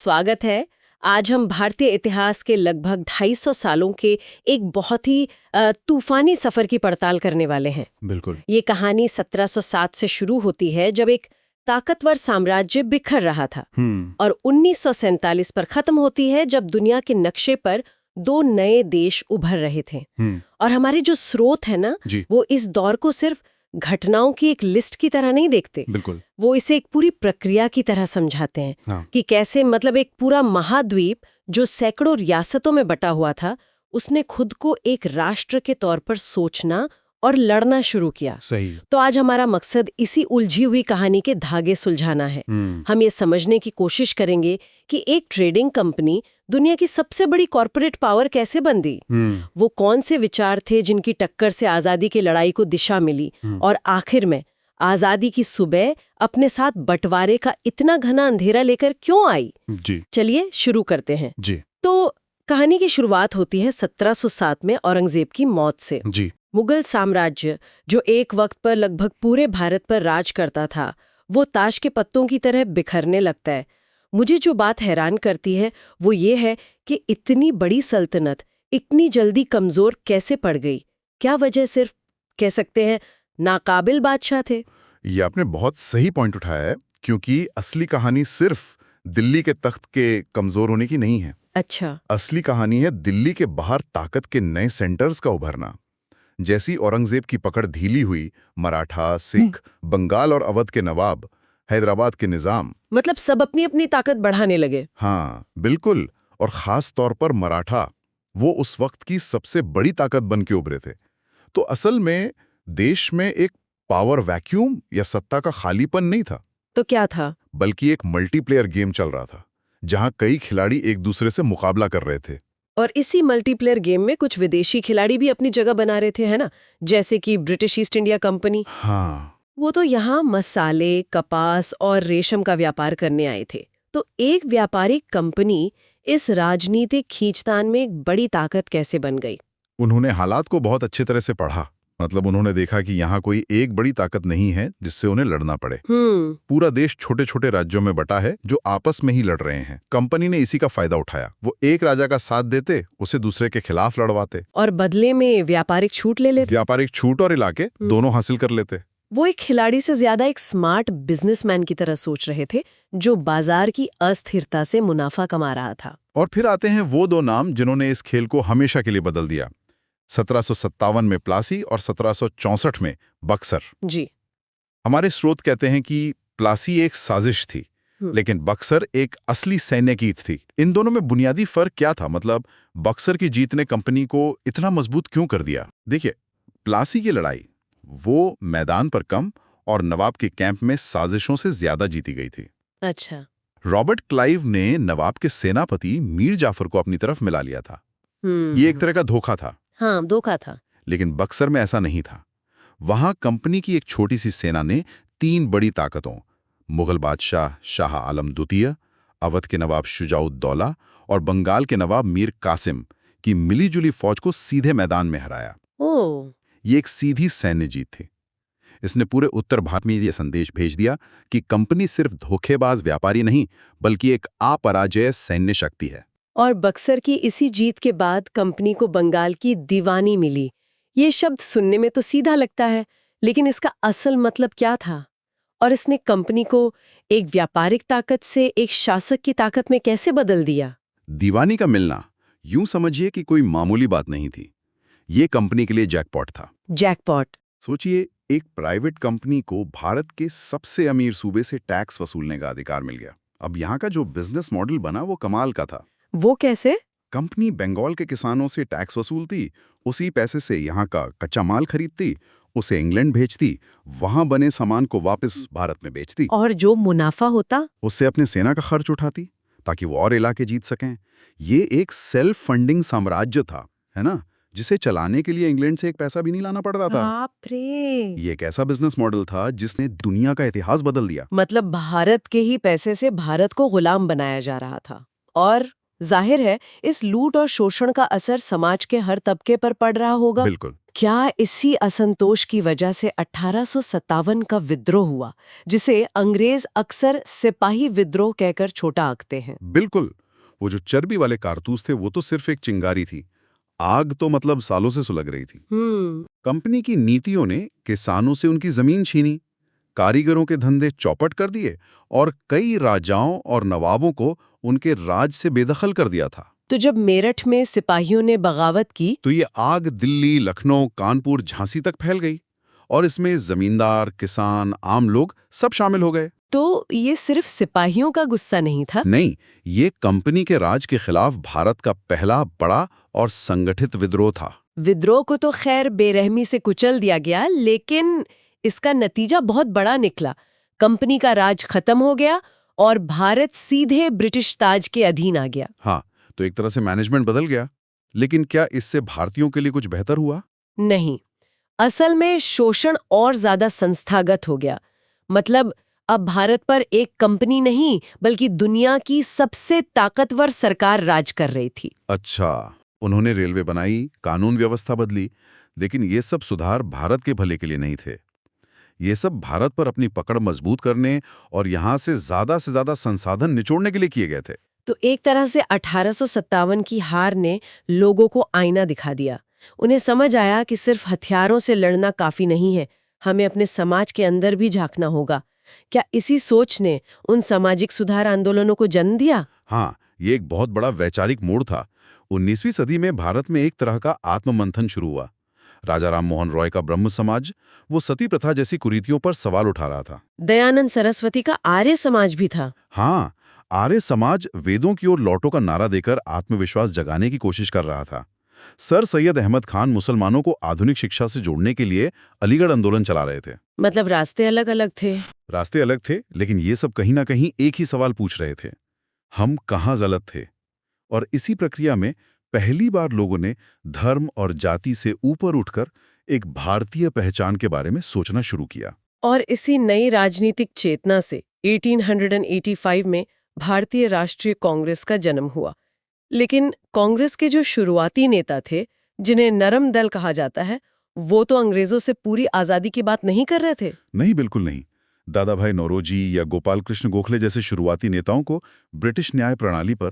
स्वागत है। आज हम भारतीय इतिहास के लगभग 250 सालों के एक बहुत ही तूफानी सफर की पड़ताल करने वाले हैं। बिल्कुल। ये कहानी 1707 से शुरू होती है, जब एक ताकतवर साम्राज्य बिखर रहा था और 1947 पर खत्म होती है, जब दुनिया के नक्शे पर दो नए देश उभर रहे थे। और हमारे जो स्रोत है ना, वो इस दौर को सिर्फ घटनाओं की एक लिस्ट की तरह नहीं देखते। बिल्कुल। वो इसे एक पूरी प्रक्रिया की तरह समझाते हैं। हाँ। कि कैसे मतलब एक पूरा महाद्वीप जो सैकड़ों रियासतों में बटा हुआ था, उसने खुद को एक राष्ट्र के तौर पर सोचना और लड़ना शुरू किया। सही। तो आज हमारा मकसद इसी उलझी हुई कहानी के धागे सुलझाना है। हम ये समझने की कोशिश करेंगे कि एक ट्रेडिंग कंपनी दुनिया की सबसे बड़ी कॉरपोरेट पावर कैसे बन गई। वो कौन से विचार थे जिनकी टक्कर से आजादी की लड़ाई को दिशा मिली, और आखिर में आजादी की सुबह अपने साथ बंटवारे का इतना घना अंधेरा लेकर क्यों आई। जी। चलिए शुरू करते हैं। जी। तो कहानी की शुरुआत होती है 1707 में औरंगजेब की मौत से। जी। मुगल साम्राज्य, जो एक वक्त पर लगभग पूरे भारत पर राज करता था, वो ताश के पत्तों की तरह बिखरने लगता है। मुझे जो बात हैरान करती है वो ये है कि इतनी बड़ी सल्तनत इतनी जल्दी कमजोर कैसे पड़ गई। क्या वजह सिर्फ कह सकते हैं नाकाबिल बादशाह थे? ये आपने बहुत सही पॉइंट उठाया है, क्योंकि असली कहानी सिर्फ दिल्ली के तख्त के कमजोर होने की नहीं है। अच्छा। असली कहानी है दिल्ली के बाहर ताकत के नए सेंटर्स का उभरना। जैसी औरंगजेब की पकड़ ढीली हुई, मराठा, सिख, बंगाल और अवध के नवाब, हैदराबाद के निजाम, मतलब सब अपनी अपनी ताकत बढ़ाने लगे। हाँ बिल्कुल, और खास तौर पर मराठा, वो उस वक्त की सबसे बड़ी ताकत बन के उभरे थे। तो असल में देश में एक पावर वैक्यूम या सत्ता का खालीपन नहीं था। तो क्या था? बल्कि एक मल्टीप्लेयर गेम चल रहा था, जहां कई खिलाड़ी एक दूसरे से मुकाबला कर रहे थे। और इसी मल्टीप्लेयर गेम में कुछ विदेशी खिलाड़ी भी अपनी जगह बना रहे थे, है ना? जैसे कि ब्रिटिश ईस्ट इंडिया कंपनी। हाँ। वो तो यहाँ मसाले, कपास और रेशम का व्यापार करने आए थे। तो एक व्यापारिक कंपनी इस राजनीतिक खींचतान में एक बड़ी ताकत कैसे बन गई? उन्होंने हालात को बहुत अच्छी तरह से पढ़ा। मतलब उन्होंने देखा कि यहाँ कोई एक बड़ी ताकत नहीं है जिससे उन्हें लड़ना पड़े। पूरा देश छोटे छोटे राज्यों में बटा है जो आपस में ही लड़ रहे हैं। कंपनी ने इसी का फायदा उठाया। वो एक राजा का साथ देते, उसे दूसरे के खिलाफ लड़वाते और बदले में व्यापारिक छूट ले लेते। व्यापारिक छूट और इलाके दोनों हासिल कर लेते। वो एक खिलाड़ी से ज्यादा एक स्मार्ट बिजनेसमैन की तरह सोच रहे थे, जो बाजार की अस्थिरता से मुनाफा कमा रहा था। और फिर आते हैं वो दो नाम जिन्होंने इस खेल को हमेशा के लिए बदल दिया। 1757 में प्लासी और 1764 में बक्सर। जी। हमारे स्रोत कहते हैं कि प्लासी एक साजिश थी, लेकिन बक्सर एक असली सैन्य जीत थी। इन दोनों में बुनियादी फर्क क्या था? मतलब बक्सर की जीत ने कंपनी को इतना मजबूत क्यों कर दिया? देखिए, प्लासी की लड़ाई वो मैदान पर कम और नवाब के कैंप में साजिशों से ज्यादा जीती गई थी। अच्छा। रॉबर्ट क्लाइव ने नवाब के सेनापति मीर जाफर को अपनी तरफ मिला लिया था। ये एक तरह का धोखा था। हाँ, धोखा था। लेकिन बक्सर में ऐसा नहीं था। वहां कंपनी की एक छोटी सी सेना ने 3 बड़ी ताकतों, मुगल बादशाह शाह आलम द्वितीय, अवध के नवाब शुजाउद्दौला और बंगाल के नवाब मीर कासिम की मिलीजुली फौज को सीधे मैदान में हराया। ओह। ये एक सीधी सैन्य जीत थी। इसने पूरे उत्तर भारत में यह संदेश भेज दिया कि कंपनी सिर्फ धोखेबाज व्यापारी नहीं, बल्कि एक अपराजेय सैन्य शक्ति है। और बक्सर की इसी जीत के बाद कंपनी को बंगाल की दीवानी मिली। ये शब्द सुनने में तो सीधा लगता है, लेकिन इसका असल मतलब क्या था? और इसने कंपनी को एक व्यापारिक ताकत से एक शासक की ताकत में कैसे बदल दिया? दीवानी का मिलना यूं समझिए कि कोई मामूली बात नहीं थी। ये कंपनी के लिए जैकपॉट था। जैकपॉट। सोचिए, एक प्राइवेट कंपनी को भारत के सबसे अमीर सूबे से टैक्स वसूलने का अधिकार मिल गया। अब यहाँ का जो बिजनेस मॉडल बना वो कमाल का था। वो कैसे? कंपनी बंगाल के किसानों से टैक्स वसूलती, उसी पैसे से यहाँ का कच्चा माल खरीदती, उसे इंग्लैंड भेजती, वहां बने सामान को वापस भारत में बेचती, और जो मुनाफा होता उससे अपने सेना का खर्च उठाती ताकि वो और इलाके जीत सकें। ये एक सेल्फ फंडिंग साम्राज्य था, है ना, जिसे चलाने के लिए इंग्लैंड से एक पैसा भी नहीं लाना पड़ रहा था। बाप रे। ये एक ऐसा बिजनेस मॉडल था जिसने दुनिया का इतिहास बदल दिया। मतलब भारत के ही पैसे से भारत को गुलाम बनाया जा रहा था। और जाहिर है इस लूट और शोषण का असर समाज के हर तबके पर पड़ रहा होगा। बिल्कुल। क्या इसी असंतोष की वजह से 1857 का विद्रोह हुआ, जिसे अंग्रेज अक्सर सिपाही विद्रोह कहकर छोटा आंकते हैं? बिल्कुल। वो जो चर्बी वाले कारतूस थे वो तो सिर्फ एक चिंगारी थी। आग तो मतलब सालों से सुलग रही थी। कंपनी की नीतियों ने किसानों से उनकी जमीन छीनी, कारीगरों के धंधे चौपट कर दिए और कई राजाओं और नवाबों को उनके राज से बेदखल कर दिया था। तो जब मेरठ में सिपाहियों ने बगावत की तो ये आग दिल्ली, लखनऊ, कानपुर, झांसी तक फैल गई और इसमें जमींदार, किसान, आम लोग सब शामिल हो गए। तो ये सिर्फ सिपाहियों का गुस्सा नहीं था? नहीं, ये कंपनी के राज के खिलाफ भारत का पहला बड़ा और संगठित विद्रोह था। विद्रोह को तो खैर बेरहमी से कुचल दिया गया, लेकिन इसका नतीजा बहुत बड़ा निकला। कंपनी का राज खत्म हो गया और भारत सीधे ब्रिटिश ताज के अधीन आ गया। हाँ, तो एक तरह से मैनेजमेंट बदल गया। लेकिन क्या इससे भारतीयों के लिए कुछ बेहतर हुआ? नहीं, असल में शोषण और ज्यादा संस्थागत हो गया। मतलब अब भारत पर एक कंपनी नहीं, बल्कि दुनिया की सबसे ताकतवर सरकार राज कर रही थी। अच्छा, उन्होंने रेलवे बनाई, कानून व्यवस्था बदली, लेकिन ये सब सुधार भारत के भले के लिए नहीं थे। ये सब भारत पर अपनी पकड़ मजबूत करने और यहाँ से ज्यादा संसाधन निचोड़ने के लिए किए गए थे। तो एक तरह से 1857 की हार ने लोगों को आईना दिखा दिया। उन्हें समझ आया कि सिर्फ हथियारों से लड़ना काफी नहीं है, हमें अपने समाज के अंदर भी झांकना होगा। क्या इसी सोच ने उन सामाजिक सुधार आंदोलनों को जन्म दिया? हाँ, ये एक बहुत बड़ा वैचारिक मोड़ था। 19वीं सदी में भारत में एक तरह का आत्ममंथन शुरू हुआ। राजा राम मोहन रॉय का ब्रह्म समाज वो सती प्रथा जैसी कुरीतियों पर सवाल उठा रहा था। दयानंद सरस्वती का आर्य समाज भी था। हाँ, आर्य समाज वेदों की ओर लौटो का नारा देकर आत्मविश्वास जगाने की कोशिश कर रहा था। सर सैयद अहमद खान मुसलमानों को आधुनिक शिक्षा से जोड़ने के लिए अलीगढ़ आंदोलन चला रहे थे। मतलब रास्ते अलग अलग थे। रास्ते अलग थे, लेकिन ये सब कहीं ना कहीं एक ही सवाल पूछ रहे थे, हम कहाँ गलत थे। और इसी प्रक्रिया में पहली बार लोगों ने धर्म और जाति से ऊपर उठकर एक भारतीय पहचान के बारे में सोचना शुरू किया। और इसी नई राजनीतिक चेतना से 1885 में भारतीय राष्ट्रीय कांग्रेस का जन्म हुआ। लेकिन कांग्रेस के जो शुरुआती नेता थे, जिन्हें नरम दल कहा जाता है, वो तो अंग्रेजों से पूरी आजादी की बात नहीं कर रहे थे। नहीं, बिल्कुल नहीं। दादा भाई नौरोजी या गोपाल कृष्ण गोखले जैसे शुरुआती नेताओं को ब्रिटिश न्याय प्रणाली पर,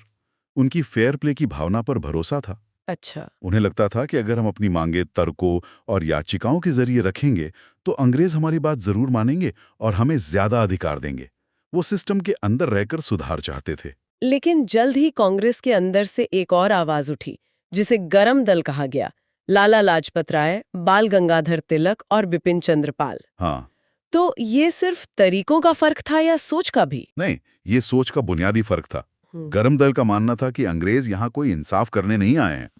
उनकी फेयर प्ले की भावना पर भरोसा था। अच्छा। उन्हें लगता था कि अगर हम अपनी मांगे तर्कों और याचिकाओं के जरिए रखेंगे तो अंग्रेज हमारी बात जरूर मानेंगे और हमें ज्यादा अधिकार देंगे। वो सिस्टम के अंदर रहकर सुधार चाहते थे। लेकिन जल्द ही कांग्रेस के अंदर से एक और आवाज उठी, जिसे गरम दल कहा गया। लाला लाजपत राय, बाल गंगाधर तिलक और बिपिन चंद्र पाल। हाँ, तो ये सिर्फ तरीकों का फर्क था या सोच का भी? नहीं, ये सोच का बुनियादी फर्क था। गरम दल का मानना था कि अंग्रेज यहाँ कोई इंसाफ करने नहीं आए हैं,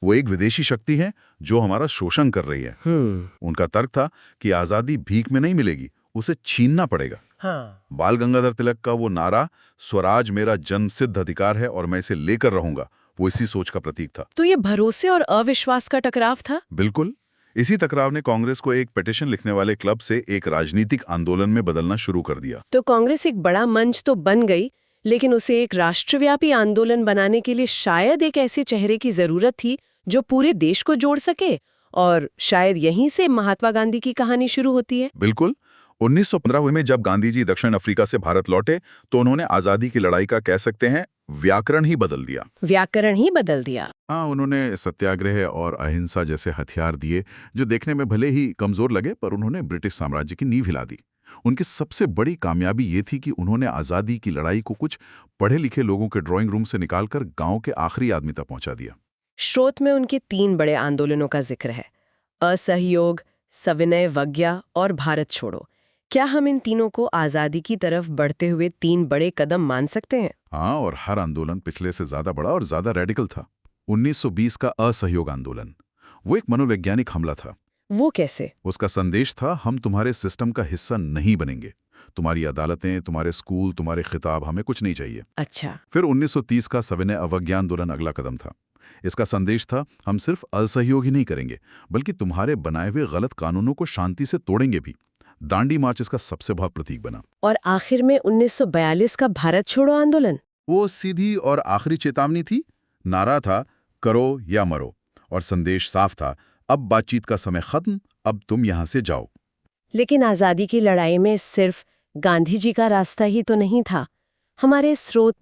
वो एक विदेशी शक्ति है जो हमारा शोषण कर रही है। उनका तर्क था कि आजादी भीख में नहीं मिलेगी, उसे छीनना पड़ेगा। हाँ। बाल गंगाधर तिलक का वो नारा, स्वराज मेरा जन्मसिद्ध अधिकार है और मैं इसे लेकर रहूंगा, वो इसी सोच का प्रतीक था। तो ये भरोसे और अविश्वास का टकराव था? बिल्कुल। इसी टकराव ने कांग्रेस को एक पिटीशन लिखने वाले क्लब से एक राजनीतिक आंदोलन में बदलना शुरू कर दिया। तो कांग्रेस एक बड़ा मंच तो बन गई, लेकिन उसे एक राष्ट्रव्यापी आंदोलन बनाने के लिए शायद एक ऐसे चेहरे की जरूरत थी जो पूरे देश को जोड़ सके। और शायद यहीं से महात्मा गांधी की कहानी शुरू होती है। बिल्कुल। 1915 में जब गांधी जी दक्षिण अफ्रीका से भारत लौटे तो उन्होंने आजादी की लड़ाई का, कह सकते हैं, व्याकरण ही बदल दिया। व्याकरण ही बदल दिया। हाँ, उन्होंने सत्याग्रह और अहिंसा जैसे हथियार दिए जो देखने में भले ही कमजोर लगे, पर उन्होंने ब्रिटिश साम्राज्य की नींव हिला दी। उनकी सबसे बड़ी कामयाबी ये थी कि उन्होंने आजादी की लड़ाई को कुछ पढ़े लिखे लोगों के ड्राइंग रूम से निकालकर गांव के आखिरी आदमी तक पहुंचा दिया। स्रोत में उनके 3 बड़े आंदोलनों का जिक्र है, असहयोग, सविनय अवज्ञा और भारत छोड़ो। क्या हम इन तीनों को आजादी की तरफ बढ़ते हुए 3 बड़े कदम मान सकते हैं? हाँ, और हर आंदोलन पिछले से ज्यादा बड़ा और ज्यादा रेडिकल था। 1920 का असहयोग आंदोलन, वो एक मनोवैज्ञानिक हमला था। वो कैसे? उसका संदेश था, हम तुम्हारे सिस्टम का हिस्सा नहीं बनेंगे, तुम्हारी अदालतें, तुम्हारे स्कूल, तुम्हारे खिताब, हमें कुछ नहीं चाहिए। अच्छा। फिर 1930 का सविनय अवज्ञा आंदोलन अगला कदम था। इसका संदेश था, हम सिर्फ असहयोग ही नहीं करेंगे, बल्कि तुम्हारे बनाए हुए गलत कानूनों को शांति से तोड़ेंगे भी। दांडी मार्च इसका सबसे बड़ा प्रतीक बना। और आखिर में 1942 का भारत छोड़ो आंदोलन, वो सीधी और आखिरी चेतावनी थी। नारा था, करो या मरो, और संदेश साफ था, अब बातचीत का समय खत्म, अब तुम यहां से जाओ। लेकिन आजादी की लड़ाई में सिर्फ गांधी जी का रास्ता ही तो नहीं था। हमारे स्रोत